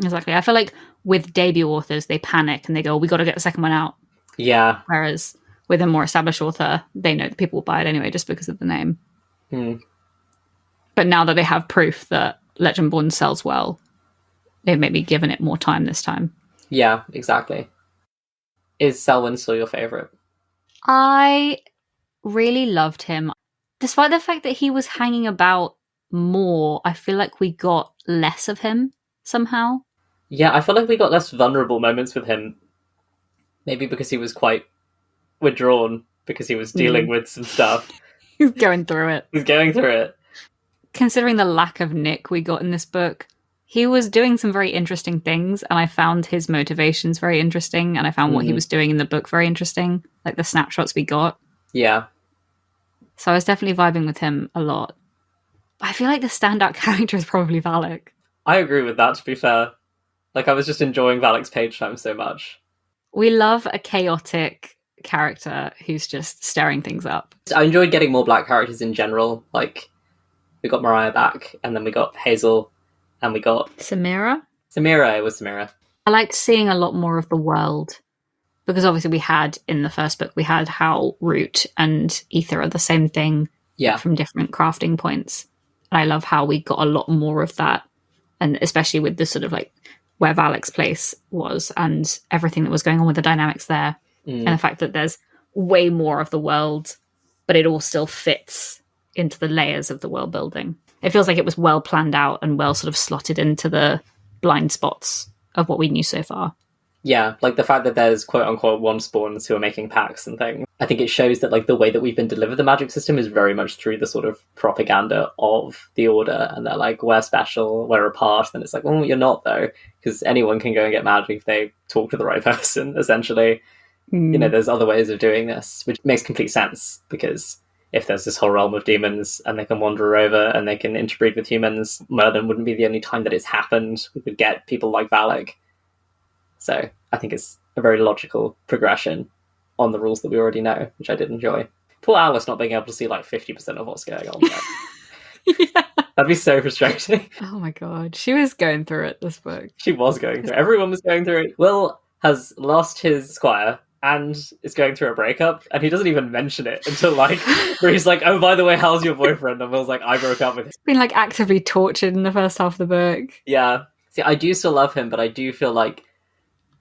Exactly. I feel like with debut authors, they panic and they go, we got to get the second one out. Yeah. Whereas with a more established author, they know that people will buy it anyway just because of the name. But now that they have proof that Legendborn sells well, they've maybe given it more time this time. Yeah, exactly. Is Selwyn still your favourite? I really loved him. Despite the fact that he was hanging about more, I feel like we got less of him somehow. Yeah, I feel like we got less vulnerable moments with him. Maybe because he was quite withdrawn, because he was dealing with some stuff. He's going through it. He's going through it. Considering the lack of Nick we got in this book, he was doing some very interesting things, and I found his motivations very interesting, and I found what he was doing in the book very interesting, like the snapshots we got. Yeah. So I was definitely vibing with him a lot. But I feel like the standout character is probably Valak. I agree with that, to be fair. Like, I was just enjoying Valak's page time so much. We love a chaotic character who's just stirring things up. I enjoyed getting more black characters in general. Like, we got Mariah back, and then we got Hazel, and we got... Samira? Samira, it was Samira. I liked seeing a lot more of the world. Because obviously we had, in the first book, we had how Root and Ether are the same thing from different crafting points. And I love how we got a lot more of that. And especially with the sort of like where Valak's place was and everything that was going on with the dynamics there. And the fact that there's way more of the world, but it all still fits into the layers of the world building. It feels like it was well planned out and well sort of slotted into the blind spots of what we knew so far. Yeah, like the fact that there's quote-unquote one spawns who are making packs and things. I think it shows that like the way that we've been delivered the magic system is very much through the sort of propaganda of the Order. And they're like, we're special, we're apart. And it's like, oh, you're not though. Because anyone can go and get magic if they talk to the right person, essentially. You know, there's other ways of doing this, which makes complete sense. Because if there's this whole realm of demons and they can wander over and they can interbreed with humans, Merlin wouldn't be the only time that it's happened. We would get people like Valak. So I think it's a very logical progression on the rules that we already know, which I did enjoy. Poor Alice not being able to see like 50% of what's going on there. That'd be so frustrating. Oh my god, she was going through it this book. She was going through it. Everyone was going through it. Will has lost his squire and is going through a breakup, and he doesn't even mention it until like where he's like, oh, by the way, how's your boyfriend? And Will's like, I broke up with him. He's been like actively tortured in the first half of the book. Yeah. See, I do still love him, but I do feel like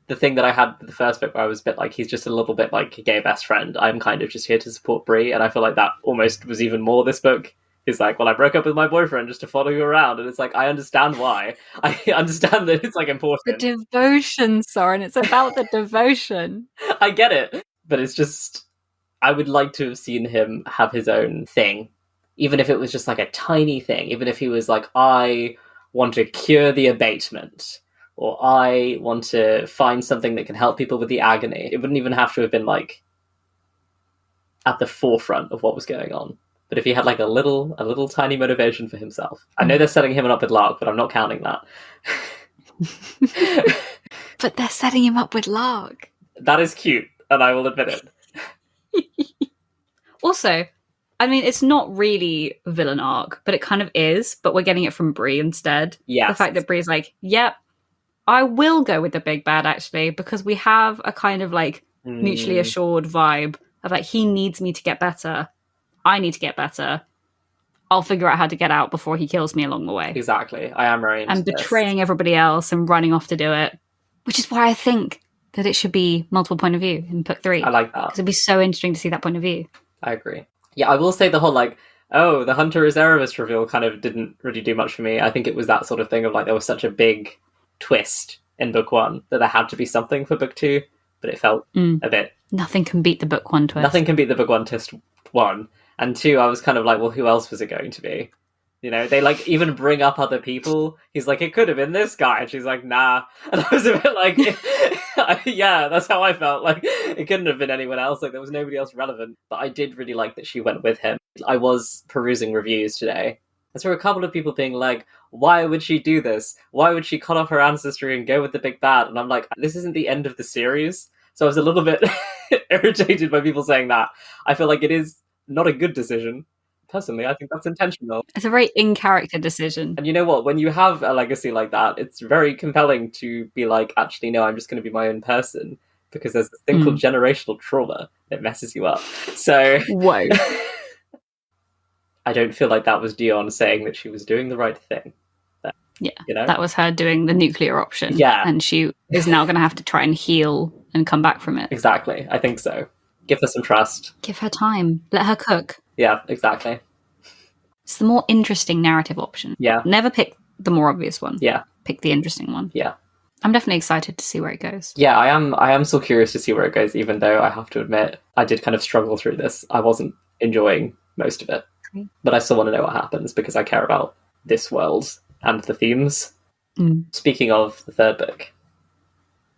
the thing that I had with the first book where I was a bit like, he's just a little bit like a gay best friend. I'm kind of just here to support Bree, and I feel like that almost was even more this book. He's like, well, I broke up with my boyfriend just to follow you around, and it's like, I understand why. I understand that it's like important. The devotion, Soren, it's about the devotion. I get it, but it's just, I would like to have seen him have his own thing, even if it was just like a tiny thing, even if he was like, I want to cure the abatement, or I want to find something that can help people with the agony. It wouldn't even have to have been like at the forefront of what was going on. But if he had like a little tiny motivation for himself. I know they're setting him up with Lark, but I'm not counting that. But they're setting him up with Lark. That is cute, and I will admit it. Also, I mean, it's not really villain arc, but it kind of is, but we're getting it from Bree instead. Yes. The fact that Bree's like, yep, I will go with the big bad, actually, because we have a kind of like mutually assured vibe of like, he needs me to get better. I need to get better. I'll figure out how to get out before he kills me along the way. Exactly. I am very into and betraying everybody else and running off to do it. Which is why I think that it should be multiple point of view in book 3. I like that. Because it'd be so interesting to see that point of view. I agree. Yeah, I will say the whole like, oh, the Hunter is Erebus reveal kind of didn't really do much for me. I think it was that sort of thing of like there was such a big twist in book 1 that there had to be something for book 2, but it felt a bit... Nothing can beat the book 1 twist. Nothing can beat the book 1 twist, 1. And 2, I was kind of like, well, who else was it going to be? You know, they like even bring up other people. He's like, it could have been this guy. And she's like, nah. And I was a bit like, yeah, that's how I felt. Like, it couldn't have been anyone else. Like, there was nobody else relevant. But I did really like that she went with him. I was perusing reviews today. And so a couple of people being like, why would she do this? Why would she cut off her ancestry and go with the big bad? And I'm like, this isn't the end of the series. So I was a little bit irritated by people saying that. I feel like it is not a good decision. Personally, I think that's intentional. It's a very in-character decision. And you know what? When you have a legacy like that, it's very compelling to be like, actually, no, I'm just going to be my own person. Because there's this thing called generational trauma that messes you up. So... Whoa. I don't feel like that was Deonn saying that she was doing the right thing. Yeah, you know? That was her doing the nuclear option. Yeah. And she is now going to have to try and heal and come back from it. Exactly. I think so. Give her some trust. Give her time. Let her cook. Yeah, exactly. It's the more interesting narrative option. Yeah. Never pick the more obvious one. Yeah. Pick the interesting one. Yeah. I'm definitely excited to see where it goes. Yeah, I am still curious to see where it goes, even though I have to admit, I did kind of struggle through this. I wasn't enjoying most of it. Okay. But I still want to know what happens because I care about this world and the themes. Speaking of the third book,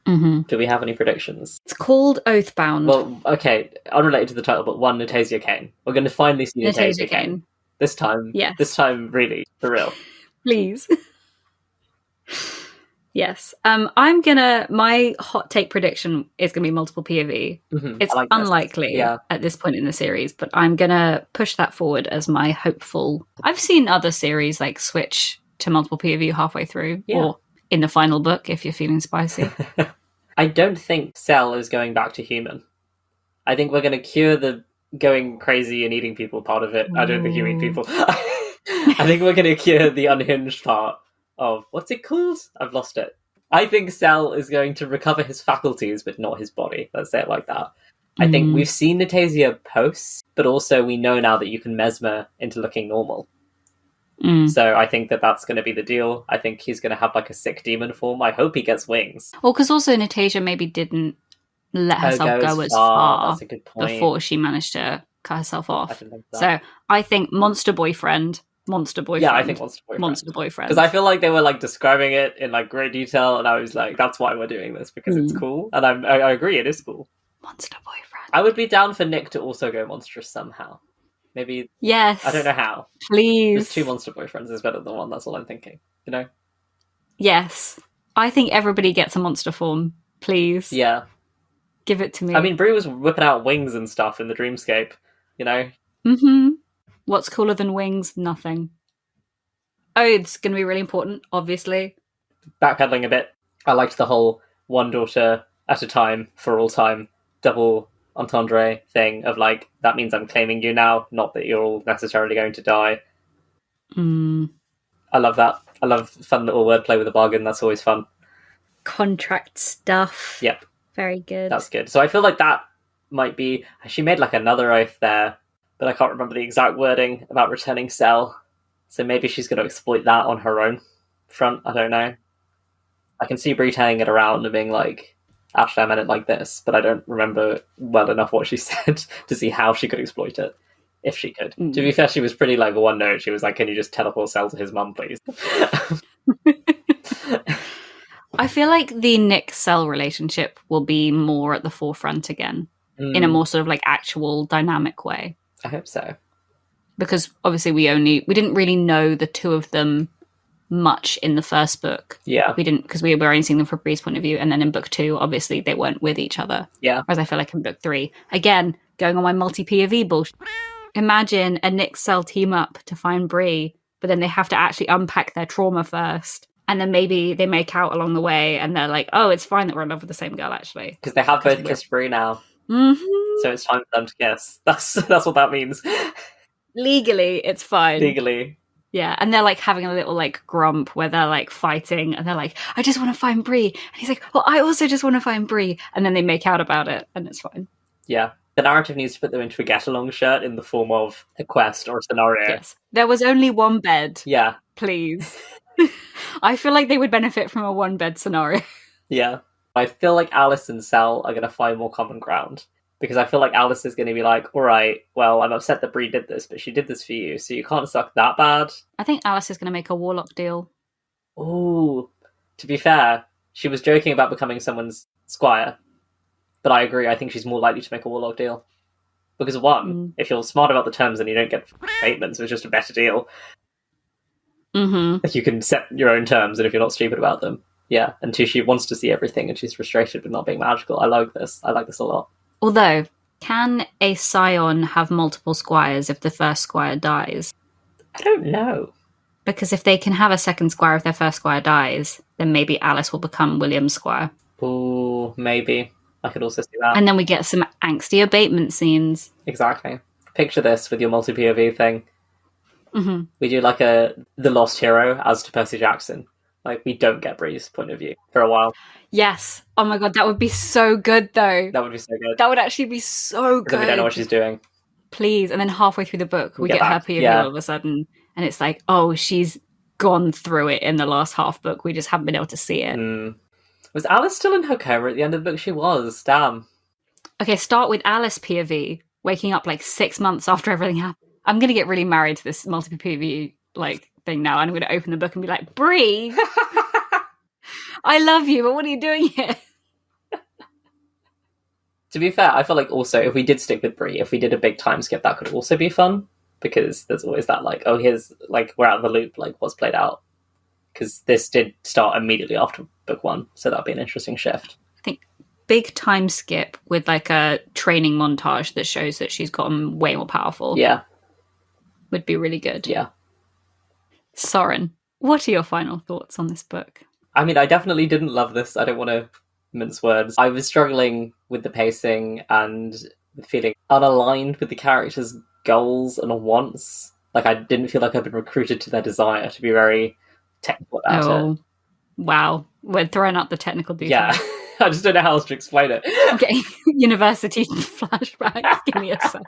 do we have any predictions? It's called Oathbound. Well, okay, unrelated to the title, but one, Natasia Kane. We're going to finally see Natasia Kane. This time. Yes. This time, really, for real. Please. Yes. My hot take prediction is going to be multiple POV. It's like unlikely at this point in the series, but I'm going to push that forward as my hopeful. I've seen other series like switch to multiple POV halfway through or in the final book if you're feeling spicy. I don't think Cell is going back to human. I think we're going to cure the going crazy and eating people part of it. I don't think you eat people. I think we're going to cure the unhinged part of, what's it called? I've lost it. I think Cell is going to recover his faculties, but not his body. Let's say it like that. I think we've seen Natasia posts, but also we know now that you can mesmer into looking normal. So I think that that's going to be the deal. I think he's going to have like a sick demon form. I hope he gets wings. Well, because also Natasia maybe didn't let herself go as far That's a good point. before she managed to cut herself off. I didn't think that. So I think monster boyfriend. Yeah, I think monster boyfriend. Because I feel like they were like describing it in like great detail, and I was like, that's why we're doing this, because it's cool. And I agree, it is cool. Monster boyfriend. I would be down for Nick to also go monstrous somehow. Maybe. Yes. I don't know how. Please. There's 2 monster boyfriends is better than 1. That's all I'm thinking. You know. Yes. I think everybody gets a monster form. Please. Yeah. Give it to me. I mean, Bree was whipping out wings and stuff in the dreamscape. You know. What's cooler than wings? Nothing. Oaths going to be really important, obviously. Backpedaling a bit, I liked the whole one daughter at a time for all time double entendre thing of like, that means I'm claiming you now, not that you're all necessarily going to die. I love that. I love fun little wordplay with a bargain. That's always fun. Contract stuff. Yep. Very good. That's good. So I feel like that might be... She made like another oath there, but I can't remember the exact wording about returning Cell. So maybe she's going to exploit that on her own front. I don't know. I can see Bree turning it around and being like, actually, I meant it like this, but I don't remember well enough what she said to see how she could exploit it, if she could. To be fair, she was pretty like one note. She was like, can you just teleport Cell to his mum, please? I feel like the Nick-Cell relationship will be more at the forefront again, in a more sort of like actual dynamic way. I hope so. Because obviously we didn't really know the two of them much in the first book. Yeah. We didn't, because we were only seeing them from Bree's point of view, and then in book 2, obviously they weren't with each other. Yeah. Whereas I feel like in book 3, again, going on my multi-POV bullshit, imagine a Nick-Cell team up to find Bree, but then they have to actually unpack their trauma first. And then maybe they make out along the way and they're like, oh, it's fine that we're in love with the same girl, actually. Because they have both kissed Bree now. So it's time for them to kiss. That's what that means. Legally, it's fine. Legally. Yeah, and they're like having a little like grump where they're like fighting and they're like, I just want to find Bree. And he's like, well, I also just want to find Bree. And then they make out about it and it's fine. Yeah. the narrative needs to put them into a get-along shirt in the form of a quest or a scenario. Yes. There was only one bed. Yeah. Please. I feel like they would benefit from a one-bed scenario. Yeah. I feel like Alice and Sal are going to find more common ground. Because I feel like Alice is going to be like, all right, well, I'm upset that Bree did this, but she did this for you, so you can't suck that bad. I think Alice is going to make a warlock deal. Ooh. To be fair, she was joking about becoming someone's squire. But I agree, I think she's more likely to make a warlock deal. Because one, if you're smart about the terms and you don't get abatements, it's just a better deal. Mm-hmm. You can set your own terms, and if you're not stupid about them. Yeah, and two, she wants to see everything, and she's frustrated with not being magical. I like this. I like this a lot. Although, can a scion have multiple squires if the first squire dies? I don't know. Because if they can have a second squire if their first squire dies, then maybe Alice will become William's squire. Ooh, maybe. I could also see that. And then we get some angsty abatement scenes. Exactly. Picture this with your multi-POV thing. Mm-hmm. We do like the lost hero as to Percy Jackson. Like, we don't get Bree's point of view for a while. Yes. Oh my god, that would be so good, though. That would be so good. That would actually be so good. Because we don't know what she's doing. Please. And then halfway through the book, we get her POV all of a sudden. And it's like, oh, she's gone through it in the last half book. We just haven't been able to see it. Was Alice still in her coma at the end of the book? She was. Damn. Okay, start with Alice POV, waking up like 6 months after everything happened. I'm going to get really married to this multiple POV like thing now. And I'm going to open the book and be like, Bree, I love you, but what are you doing here? To be fair, I feel like also if we did stick with Bree, if we did a big time skip, that could also be fun. Because there's always that like, oh, here's like, we're out of the loop, like what's played out. Because this did start immediately after book one, so that'd be an interesting shift. I think big time skip with like a training montage that shows that she's gotten way more powerful. Yeah. Would be really good. Yeah. Soren, what are your final thoughts on this book? I mean, I definitely didn't love this. I don't want to mince words. I was struggling with the pacing and feeling unaligned with the characters' goals and wants. Like, I didn't feel like I'd been recruited to their desire to be very technical about it. Wow. We're throwing out the technical details. Yeah. I just don't know how else to explain it. Okay, university flashbacks. Give me a sec.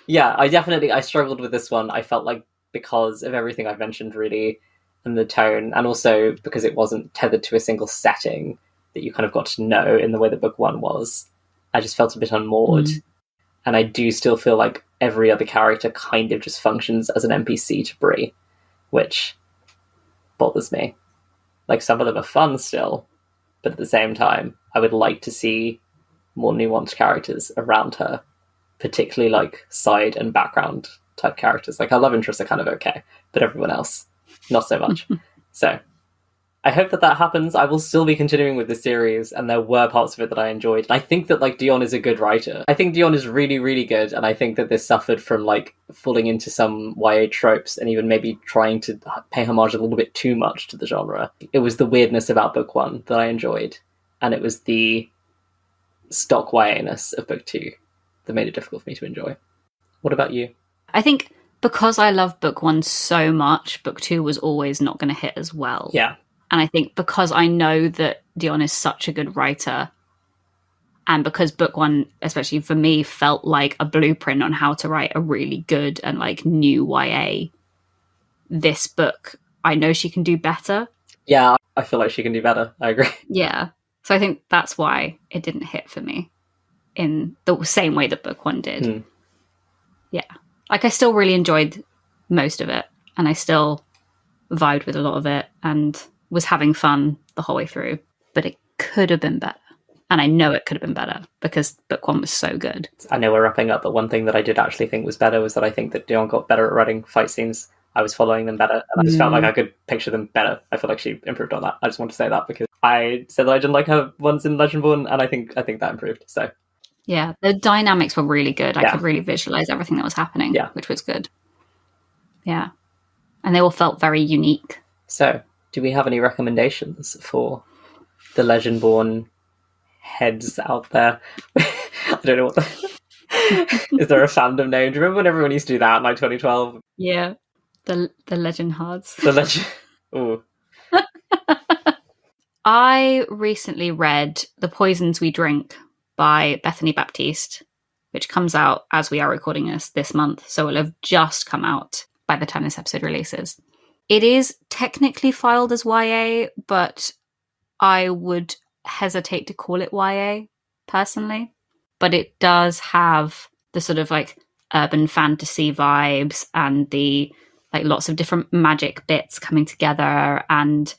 Yeah, I struggled with this one. I felt like because of everything I've mentioned, really, and the tone, and also because it wasn't tethered to a single setting that you kind of got to know in the way that book one was, I just felt a bit unmoored. And I do still feel like every other character kind of just functions as an NPC to Bree, which bothers me. Like, some of them are fun still, but at the same time, I would like to see more nuanced characters around her, particularly like side and background type characters. Like, her love interests are kind of okay, but everyone else, not so much. So I hope that happens. I will still be continuing with the series, and there were parts of it that I enjoyed. And I think that like Deonn is a good writer. I think Deonn is really, really good, and I think that this suffered from like falling into some YA tropes and even maybe trying to pay homage a little bit too much to the genre. It was the weirdness about book one that I enjoyed, and it was the stock YA-ness of book two that made it difficult for me to enjoy. What about you? I think because I love book one so much, book two was always not going to hit as well. Yeah. And I think because I know that Deonn is such a good writer, and because book one, especially for me, felt like a blueprint on how to write a really good and like new YA, this book, I know she can do better. Yeah, I feel like she can do better. I agree. Yeah. So I think that's why it didn't hit for me in the same way that book one did. Yeah. Like, I still really enjoyed most of it, and I still vibed with a lot of it, and was having fun the whole way through, but it could have been better. And I know it could have been better because book one was so good. I know we're wrapping up, but one thing that I did actually think was better was that I think that Deonn got better at writing fight scenes. I was following them better, and I just felt like I could picture them better. I feel like she improved on that. I just want to say that because I said that I didn't like her ones in Legendborn, and I think that improved. So yeah, the dynamics were really good. I could really visualize everything that was happening, which was good. Yeah, and they all felt very unique. So, do we have any recommendations for the Legendborn heads out there? I don't know what is there a fandom name? Do you remember when everyone used to do that in like 2012? Yeah, the Legend Hards. The Legend. Ooh. I recently read The Poisons We Drink by Bethany Baptiste, which comes out as we are recording this month. So it'll have just come out by the time this episode releases. It is technically filed as YA, but I would hesitate to call it YA personally. But it does have the sort of like urban fantasy vibes and the like lots of different magic bits coming together and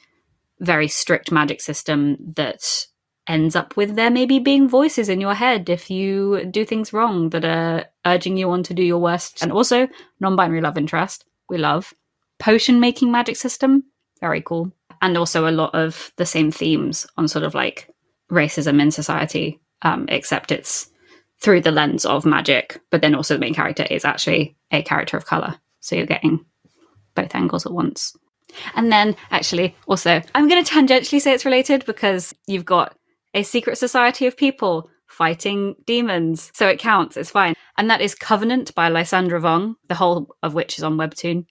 very strict magic system that ends up with there maybe being voices in your head if you do things wrong that are urging you on to do your worst. And also non-binary love interest. We love. Potion making magic system. Very cool. And also a lot of the same themes on sort of like racism in society, except it's through the lens of magic, but then also the main character is actually a character of color. So you're getting both angles at once. And then actually also, I'm going to tangentially say it's related because you've got a secret society of people fighting demons. So it counts, it's fine. And that is Covenant by LySandra Vuong, the whole of which is on Webtoon.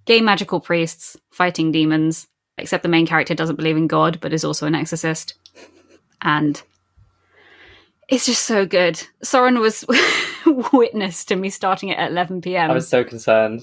Gay magical priests fighting demons, except the main character doesn't believe in God, but is also an exorcist. And it's just so good. Soren was witness to me starting it at 11 p.m. I was so concerned.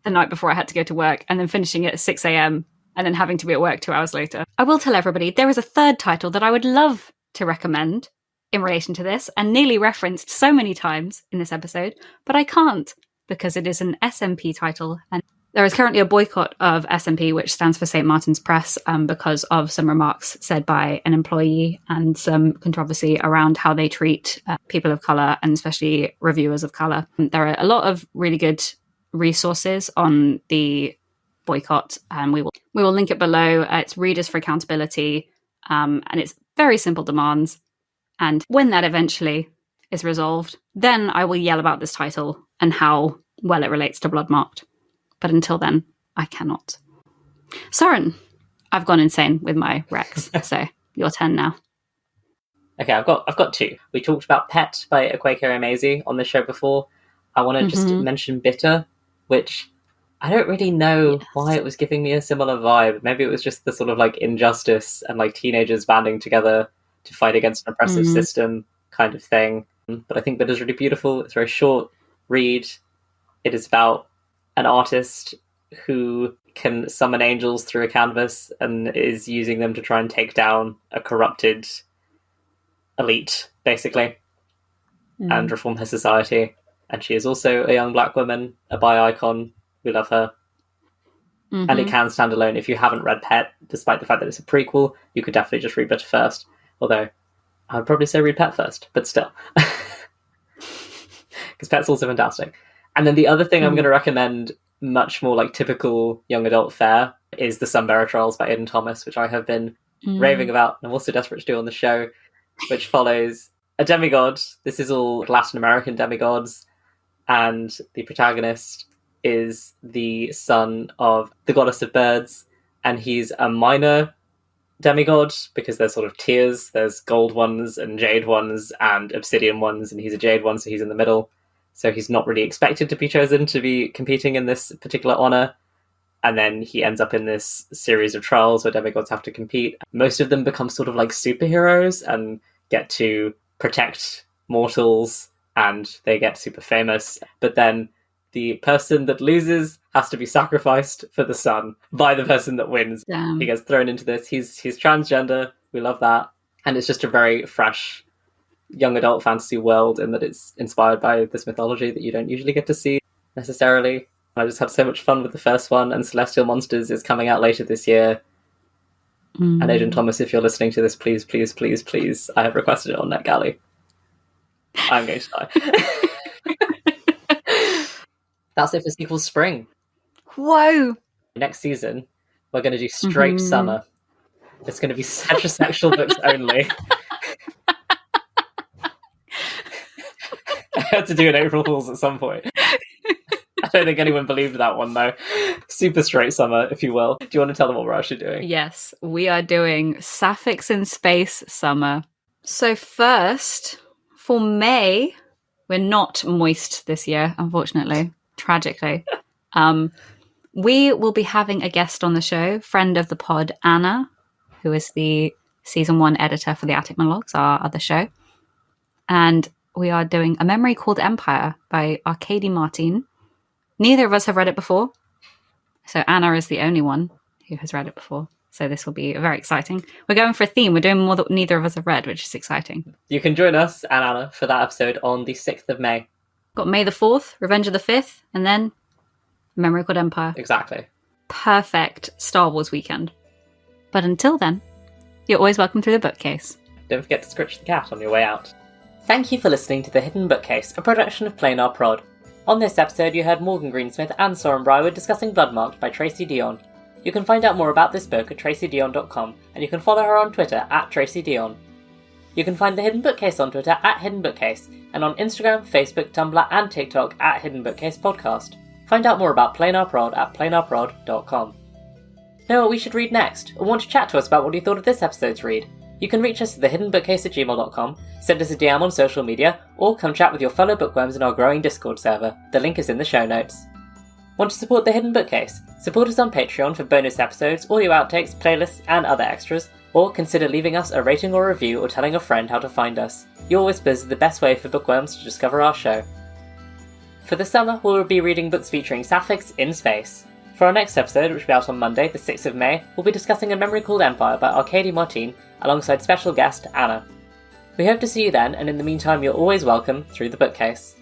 The night before I had to go to work, and then finishing it at 6 a.m. and then having to be at work 2 hours later. I will tell everybody there is a third title that I would love to recommend in relation to this, and nearly referenced so many times in this episode, but I can't because it is an SMP title, and there is currently a boycott of SMP, which stands for St. Martin's Press, because of some remarks said by an employee and some controversy around how they treat people of colour, and especially reviewers of colour. There are a lot of really good resources on the boycott, and we will link it below. It's Readers for Accountability, and it's very simple demands. And when that eventually is resolved, then I will yell about this title and how well it relates to Bloodmarked. But until then, I cannot. Soren, I've gone insane with my recs, so your turn now. Okay, I've got two. We talked about Pet by Akwaeke Emezi on the show before. I want to just mention Bitter, which I don't really know why it was giving me a similar vibe. Maybe it was just the sort of like injustice and like teenagers banding together to fight against an oppressive system kind of thing. But I think Bitter's really beautiful. It's a very short read. It is about an artist who can summon angels through a canvas and is using them to try and take down a corrupted elite, basically, and reform her society. And she is also a young black woman, a bi icon. We love her. And it can stand alone. If you haven't read Pet, despite the fact that it's a prequel, you could definitely just read Bitter first. Although, I would probably say read Pet first, but still. Because Pet's also fantastic. And then the other thing I'm going to recommend, much more like typical young adult fare, is The Sunbearer Trials by Aiden Thomas, which I have been raving about, and I'm also desperate to do on the show, which follows a demigod. This is all Latin American demigods, and the protagonist is the son of the goddess of birds, and he's a minor demigod because there's sort of tiers. There's gold ones and jade ones and obsidian ones, and he's a jade one, so he's in the middle. So he's not really expected to be chosen to be competing in this particular honor. And then he ends up in this series of trials where demigods have to compete. Most of them become sort of like superheroes and get to protect mortals, and they get super famous. But then the person that loses has to be sacrificed for the sun by the person that wins. Damn. He gets thrown into this. He's transgender. We love that. And it's just a very fresh young adult fantasy world in that it's inspired by this mythology that you don't usually get to see necessarily. I just had so much fun with the first one, and Celestial Monsters is coming out later this year. And Aiden Thomas, if you're listening to this, please, please, please, please, I have requested it on NetGalley. I'm going to die. That's it for Sequel Spring. Whoa! Next season, we're going to do straight summer. It's going to be heterosexual books only. I had to do an April Fool's at some point. I don't think anyone believed that one, though. Super straight summer, if you will. Do you want to tell them what we're actually doing? Yes, we are doing Sapphics in Space Summer. So first, for May, we're not moist this year, unfortunately, tragically. We will be having a guest on the show, friend of the pod, Anna, who is the season 1 editor for the Attic Monologues, our other show. And we are doing A Memory Called Empire by Akwaeke Emezi. Neither of us have read it before, so Anna is the only one who has read it before. So this will be very exciting. We're going for a theme. We're doing more that neither of us have read, which is exciting. You can join us and Anna for that episode on the 6th of May. Got May the 4th, Revenge of the 5th, and then A Memory Called Empire. Exactly. Perfect Star Wars weekend. But until then, you're always welcome through the bookcase. Don't forget to scratch the cat on your way out. Thank you for listening to The Hidden Bookcase, a production of Plain R Prod. On this episode, you heard Morgan Greensmith and Soren Brywood discussing Bloodmarked by Tracy Deonn. You can find out more about this book at tracydeonn.com, and you can follow her on Twitter at Tracy Deonn. You can find The Hidden Bookcase on Twitter at Hidden Bookcase, and on Instagram, Facebook, Tumblr, and TikTok at Hidden Bookcase Podcast. Find out more about Plain R Prod at plainrprod.com. Know what we should read next, or want to chat to us about what you thought of this episode's read? You can reach us at thehiddenbookcase@gmail.com, send us a DM on social media, or come chat with your fellow bookworms in our growing Discord server. The link is in the show notes. Want to support The Hidden Bookcase? Support us on Patreon for bonus episodes, audio outtakes, playlists, and other extras, or consider leaving us a rating or review or telling a friend how to find us. Your whispers are the best way for bookworms to discover our show. For the summer, we'll be reading books featuring sapphics in space. For our next episode, which will be out on Monday, the 6th of May, we'll be discussing A Memory Called Empire by Akwaeke Emezi alongside special guest Anna. We hope to see you then, and in the meantime, you're always welcome through the bookcase.